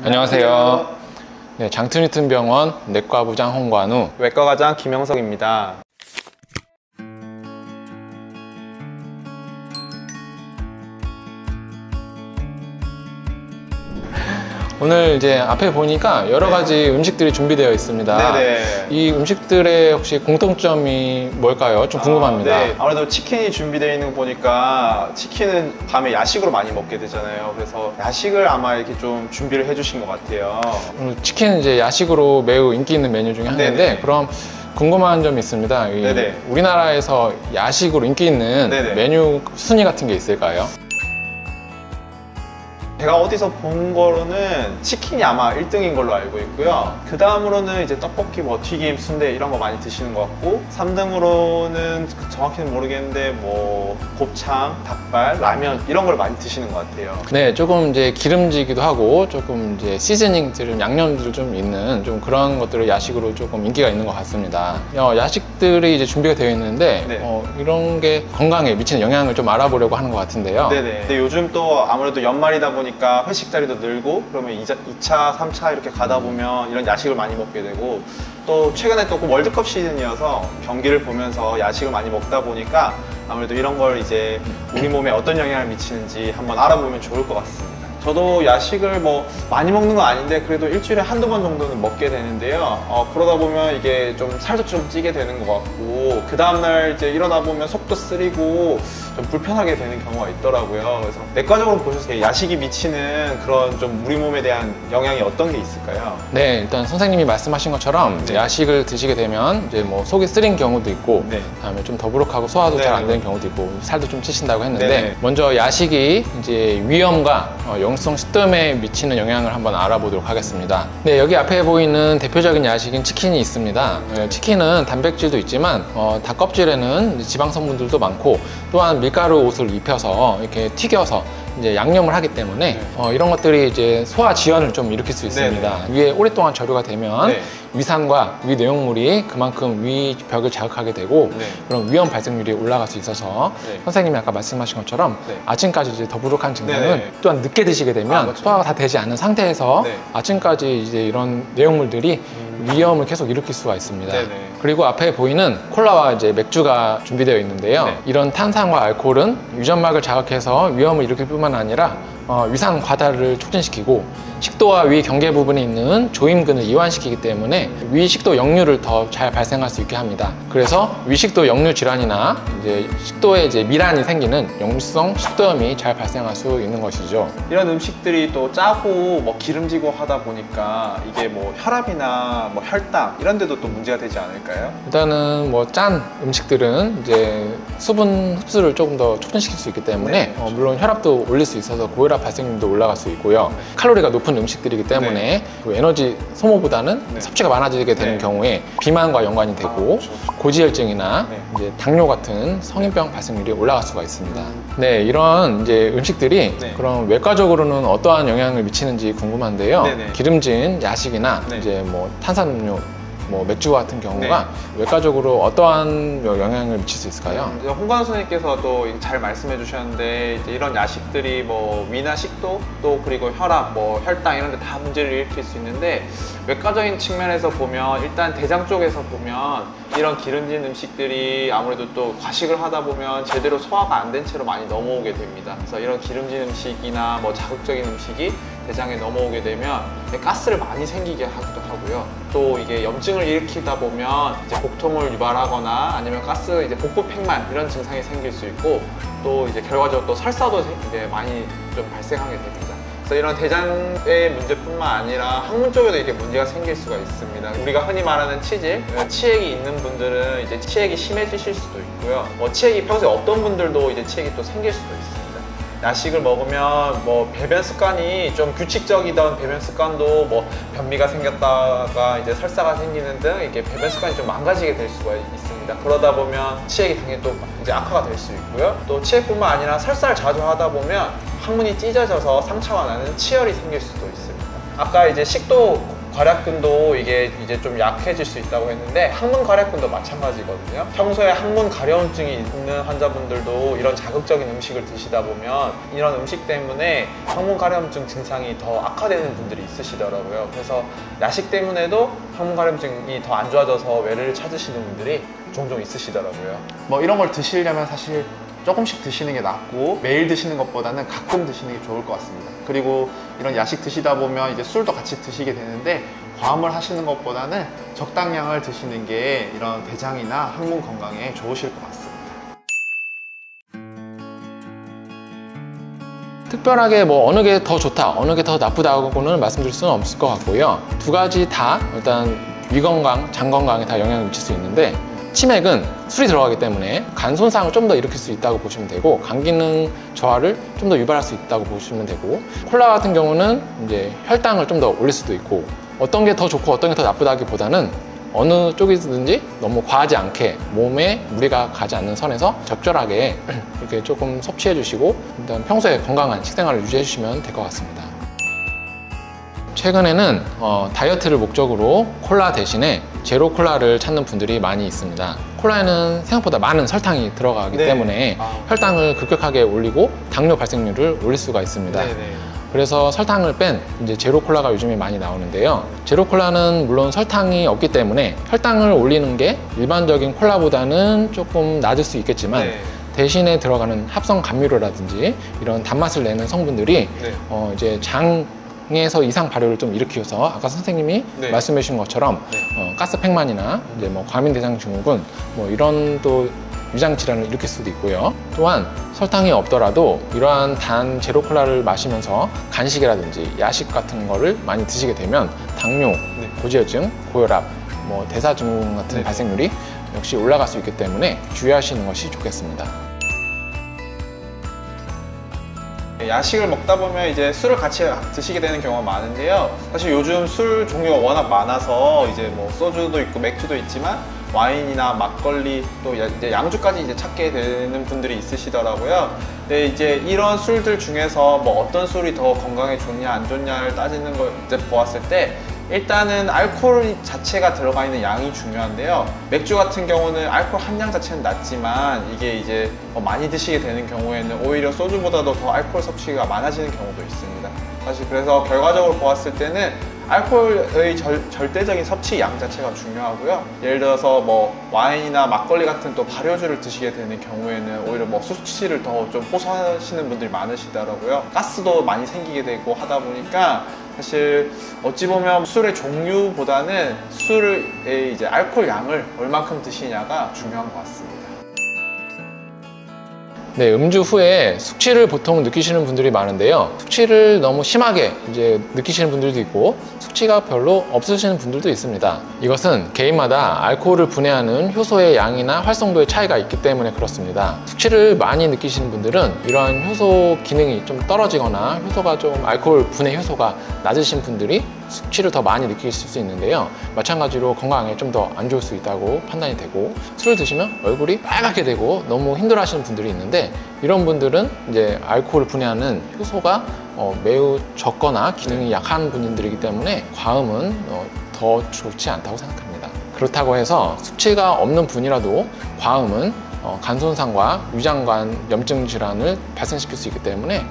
안녕하세요. 네, 장트니튼병원 내과부장 홍관우, 외과과장 김영석입니다. 오늘 이제 앞에 보니까 여러 가지 음식들이 준비되어 있습니다. 네네. 이 음식들의 혹시 공통점이 뭘까요? 좀 궁금합니다. 네. 아무래도 치킨이 준비되어 있는 거 보니까 치킨은 밤에 야식으로 많이 먹게 되잖아요. 그래서 야식을 아마 이렇게 좀 준비를 해주신 것 같아요. 치킨은 이제 야식으로 매우 인기 있는 메뉴 중에 하나인데, 네네. 그럼 궁금한 점이 있습니다. 우리나라에서 야식으로 인기 있는 네네. 메뉴 순위 같은 게 있을까요? 제가 어디서 본 거로는 치킨이 아마 1등인 걸로 알고 있고요. 그 다음으로는 이제 떡볶이, 뭐 튀김, 순대 이런 거 많이 드시는 것 같고, 3등으로는 정확히는 모르겠는데 뭐 곱창, 닭발, 라면 이런 걸 많이 드시는 것 같아요. 네, 조금 이제 기름지기도 하고 조금 이제 시즈닝들, 양념들 좀 있는 좀 그런 것들을 야식으로 조금 인기가 있는 것 같습니다. 야식들이 이제 준비가 되어 있는데 네. 이런 게 건강에 미치는 영향을 좀 알아보려고 하는 것 같은데요. 네네. 근데 요즘 또 아무래도 연말이다 보니까 회식 자리도 늘고, 그러면 2차, 3차 이렇게 가다 보면 이런 야식을 많이 먹게 되고, 또 최근에 또 월드컵 시즌이어서 경기를 보면서 야식을 많이 먹다 보니까 아무래도 이런 걸 이제 우리 몸에 어떤 영향을 미치는지 한번 알아보면 좋을 것 같습니다. 저도 야식을 뭐 많이 먹는 건 아닌데 그래도 일주일에 한두 번 정도는 먹게 되는데요. 그러다 보면 이게 좀 살도 좀 찌게 되는 것 같고, 그 다음날 이제 일어나 보면 속도 쓰리고 좀 불편하게 되는 경우가 있더라고요. 그래서 내과적으로 보셨을 때 야식이 미치는 그런 좀 우리 몸에 대한 영향이 어떤 게 있을까요? 네, 일단 선생님이 말씀하신 것처럼 네. 야식을 드시게 되면 이제 뭐 속이 쓰린 경우도 있고, 네. 그다음에 좀 더부룩하고 소화도 네. 잘 안 되는 경우도 있고, 살도 좀 찌신다고 했는데, 네. 먼저 야식이 이제 위염과 영성 식도염에 미치는 영향을 한번 알아보도록 하겠습니다. 네, 여기 앞에 보이는 대표적인 야식인 치킨이 있습니다. 치킨은 단백질도 있지만 닭 껍질에는 지방 성분들도 많고, 또한 밀가루 옷을 입혀서 이렇게 튀겨서 이제 양념을 하기 때문에 이런 것들이 이제 소화 지연을 좀 일으킬 수 있습니다. 위에 오랫동안 절유가 되면 위산과 위 내용물이 그만큼 위 벽을 자극하게 되고 그런 위험 발생률이 올라갈 수 있어서 선생님이 아까 말씀하신 것처럼 아침까지 이제 더부룩한 증상은 또한 늦게 드시게 되면 소화가 다 되지 않은 상태에서 아침까지 이제 이런 내용물들이 위험을 계속 일으킬 수가 있습니다. 그리고 앞에 보이는 콜라와 이제 맥주가 준비되어 있는데요. 이런 탄산과 알코올은 유전막을 자극해서 위험을 일으킬 뿐만 아니라 위산 과다를 촉진시키고 식도와 위 경계 부분에 있는 조임근을 이완시키기 때문에 위식도 역류를 더 잘 발생할 수 있게 합니다. 그래서 위식도 역류 질환이나 이제 식도에 이제 미란이 생기는 역류성 식도염이 잘 발생할 수 있는 것이죠. 이런 음식들이 또 짜고 뭐 기름지고 하다 보니까 이게 뭐 혈압이나 뭐 혈당 이런 데도 또 문제가 되지 않을까요? 일단은 뭐 짠 음식들은 이제 수분 흡수를 조금 더 촉진시킬 수 있기 때문에 물론 혈압도 올릴 수 있어서 고혈압 발생률도 올라갈 수 있고요. 칼로리가 높은 음식들이기 때문에 그 에너지 소모보다는 섭취가 많아지게 되는 경우에 비만과 연관이 되고 고지혈증이나 이제 당뇨 같은 성인병 발생률이 올라갈 수가 있습니다. 네, 이런 이제 음식들이 그럼 외과적으로는 어떠한 영향을 미치는지 궁금한데요. 기름진 야식이나 이제 뭐 탄산음료, 뭐 맥주 같은 경우가 외과적으로 어떠한 영향을 미칠 수 있을까요? 홍관우 선생님께서 또 잘 말씀해 주셨는데, 이제 이런 야식들이 뭐 위나 식도, 또 그리고 혈압, 뭐 혈당 이런 데 다 문제를 일으킬 수 있는데, 외과적인 측면에서 보면 일단 대장 쪽에서 보면 이런 기름진 음식들이 아무래도 또 과식을 하다 보면 제대로 소화가 안 된 채로 많이 넘어오게 됩니다. 그래서 이런 기름진 음식이나 뭐 자극적인 음식이 대장에 넘어오게 되면 가스를 많이 생기게 하기도 하고요. 또 이게 염증을 일으키다 보면 이제 복통을 유발하거나 아니면 가스, 이제 복부 팽만 이런 증상이 생길 수 있고, 또 이제 결과적으로 또 설사도 이제 많이 좀 발생하게 됩니다. 그래서 이런 대장의 문제뿐만 아니라 항문 쪽에도 이게 문제가 생길 수가 있습니다. 우리가 흔히 말하는 치질, 치액이 있는 분들은 이제 치액이 심해지실 수도 있고요. 뭐 치액이 평소에 없던 분들도 이제 치액이 또 생길 수도 있습니다. 야식을 먹으면 뭐 배변 습관이 좀 규칙적이던 배변 습관도 뭐 변비가 생겼다가 이제 설사가 생기는 등 이렇게 배변 습관이 좀 망가지게 될 수가 있습니다. 그러다 보면 치액이 당연히 또 이제 악화가 될 수 있고요. 또 치액뿐만 아니라 설사를 자주 하다 보면 항문이 찢어져서 상처가 나는 치열이 생길 수도 있습니다. 아까 이제 식도 괄약근도 이게 이제 좀 약해질 수 있다고 했는데 항문 괄약근도 마찬가지거든요. 평소에 항문 가려움증이 있는 환자분들도 이런 자극적인 음식을 드시다 보면 이런 음식 때문에 항문 가려움증 증상이 더 악화되는 분들이 있으시더라고요. 그래서 야식 때문에도 항문 가려움증이 더 안 좋아져서 외래를 찾으시는 분들이 종종 있으시더라고요. 뭐 이런 걸 드시려면 사실 조금씩 드시는 게 낫고 매일 드시는 것보다는 가끔 드시는 게 좋을 것 같습니다. 그리고 이런 야식 드시다 보면 이제 술도 같이 드시게 되는데 과음을 하시는 것보다는 적당량을 드시는 게 이런 대장이나 항문 건강에 좋으실 것 같습니다. 특별하게 뭐 어느 게 더 좋다, 어느 게 더 나쁘다고는 말씀드릴 수는 없을 것 같고요. 두 가지 다 일단 위 건강, 장 건강에 다 영향을 미칠 수 있는데 치맥은 술이 들어가기 때문에 간 손상을 좀 더 일으킬 수 있다고 보시면 되고 간 기능 저하를 좀 더 유발할 수 있다고 보시면 되고 콜라 같은 경우는 이제 혈당을 좀 더 올릴 수도 있고 어떤 게 더 좋고 어떤 게 더 나쁘다기보다는 어느 쪽이든지 너무 과하지 않게 몸에 무리가 가지 않는 선에서 적절하게 이렇게 조금 섭취해 주시고 일단 평소에 건강한 식생활을 유지해 주시면 될 것 같습니다. 최근에는 다이어트를 목적으로 콜라 대신에 제로 콜라를 찾는 분들이 많이 있습니다. 콜라에는 생각보다 많은 설탕이 들어가기 때문에 혈당을 급격하게 올리고 당뇨 발생률을 올릴 수가 있습니다. 그래서 설탕을 뺀 이제 제로 콜라가 요즘에 많이 나오는데요. 제로 콜라는 물론 설탕이 없기 때문에 혈당을 올리는 게 일반적인 콜라보다는 조금 낮을 수 있겠지만 대신에 들어가는 합성 감미료라든지 이런 단맛을 내는 성분들이 이제 장에서 이상 발효를 좀 일으키셔서 아까 선생님이 말씀해 주신 것처럼 가스팽만이나 이제 뭐 과민대장 증후군 뭐 이런 또 위장 질환을 일으킬 수도 있고요. 또한 설탕이 없더라도 이러한 단 제로 콜라를 마시면서 간식이라든지 야식 같은 거를 많이 드시게 되면 당뇨, 고지혈증, 고혈압, 뭐 대사증후군 같은 발생률이 역시 올라갈 수 있기 때문에 주의하시는 것이 좋겠습니다. 야식을 먹다 보면 이제 술을 같이 드시게 되는 경우가 많은데요. 사실 요즘 술 종류가 워낙 많아서 이제 뭐 소주도 있고 맥주도 있지만 와인이나 막걸리 또 이제 양주까지 이제 찾게 되는 분들이 있으시더라고요. 근데 이제 이런 술들 중에서 뭐 어떤 술이 더 건강에 좋냐 안 좋냐를 따지는 걸 이제 보았을 때 일단은 알코올 자체가 들어가 있는 양이 중요한데요. 맥주 같은 경우는 알코올 함량 자체는 낮지만 이게 이제 많이 드시게 되는 경우에는 오히려 소주보다도 더 알코올 섭취가 많아지는 경우도 있습니다. 사실 그래서 결과적으로 보았을 때는 알코올의 절대적인 섭취 양 자체가 중요하고요. 예를 들어서 뭐 와인이나 막걸리 같은 또 발효주를 드시게 되는 경우에는 오히려 뭐 수치를 더 좀 호소하시는 분들이 많으시더라고요. 가스도 많이 생기게 되고 하다 보니까 사실 어찌 보면 술의 종류보다는 술의 이제 알코올 양을 얼만큼 드시냐가 중요한 것 같습니다. 네, 음주 후에 숙취를 보통 느끼시는 분들이 많은데요. 숙취를 너무 심하게 이제 느끼시는 분들도 있고 숙취가 별로 없으시는 분들도 있습니다. 이것은 개인마다 알코올을 분해하는 효소의 양이나 활성도의 차이가 있기 때문에 그렇습니다. 숙취를 많이 느끼시는 분들은 이러한 효소 기능이 좀 떨어지거나 효소가 좀 알코올 분해 효소가 낮으신 분들이 숙취를 더 많이 느끼실 수 있는데요. 마찬가지로 건강에 좀 더 안 좋을 수 있다고 판단이 되고 술을 드시면 얼굴이 빨갛게 되고 너무 힘들어 하시는 분들이 있는데 이런 분들은 이제 알코올을 분해하는 효소가 매우 적거나 기능이 약한 분들이기 때문에 과음은 더 좋지 않다고 생각합니다. 그렇다고 해서 숙취가 없는 분이라도 과음은 간 손상과 위장관 염증 질환을 발생시킬 수 있기 때문에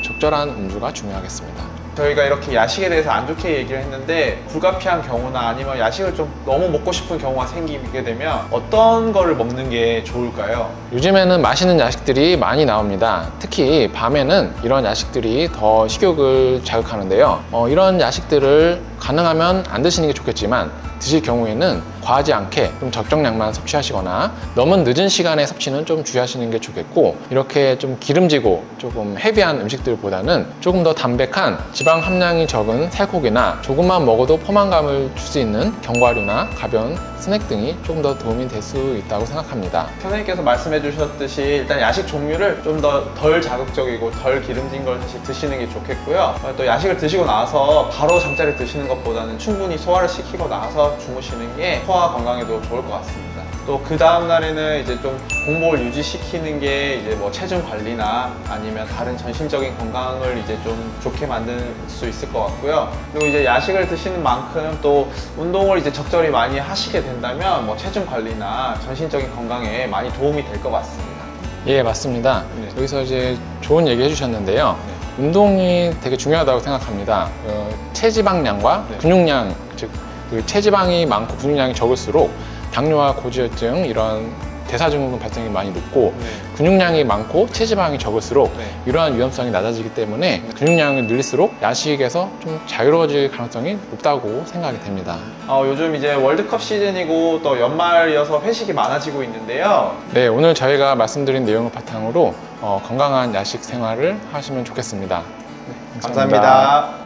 적절한 음주가 중요하겠습니다. 저희가 이렇게 야식에 대해서 안 좋게 얘기를 했는데 불가피한 경우나 아니면 야식을 좀 너무 먹고 싶은 경우가 생기게 되면 어떤 거를 먹는 게 좋을까요? 요즘에는 맛있는 야식들이 많이 나옵니다. 특히 밤에는 이런 야식들이 더 식욕을 자극하는데요. 이런 야식들을 가능하면 안 드시는 게 좋겠지만 드실 경우에는 과하지 않게 좀 적정량만 섭취하시거나 너무 늦은 시간에 섭취는 좀 주의하시는 게 좋겠고 이렇게 좀 기름지고 조금 헤비한 음식들보다는 조금 더 담백한 지방 함량이 적은 살코기나 조금만 먹어도 포만감을 줄 수 있는 견과류나 가벼운 스낵 등이 조금 더 도움이 될 수 있다고 생각합니다. 선생님께서 말씀해 주셨듯이 일단 야식 종류를 좀 더 덜 자극적이고 덜 기름진 걸 사실 드시는 게 좋겠고요. 또 야식을 드시고 나서 바로 잠자리 드시는 것보다는 충분히 소화를 시키고 나서 주무시는 게 소화 건강에도 좋을 것 같습니다. 또 그 다음 날에는 이제 좀 공복을 유지시키는 게 이제 뭐 체중 관리나 아니면 다른 전신적인 건강을 이제 좀 좋게 만들 수 있을 것 같고요. 그리고 이제 야식을 드시는 만큼 또 운동을 이제 적절히 많이 하시게 된다면 뭐 체중 관리나 전신적인 건강에 많이 도움이 될 것 같습니다. 예, 맞습니다. 네. 여기서 이제 좋은 얘기 해주셨는데요. 운동이 되게 중요하다고 생각합니다. 체지방량과 네. 근육량, 즉 그 체지방이 많고 근육량이 적을수록 당뇨와 고지혈증 이런 대사증후군 발생이 많이 높고 네. 근육량이 많고 체지방이 적을수록 네. 이러한 위험성이 낮아지기 때문에 근육량을 늘릴수록 야식에서 좀 자유로워질 가능성이 높다고 생각이 됩니다. 요즘 이제 월드컵 시즌이고 또 연말이어서 회식이 많아지고 있는데요. 네, 오늘 저희가 말씀드린 내용을 바탕으로 건강한 야식 생활을 하시면 좋겠습니다. 네, 감사합니다.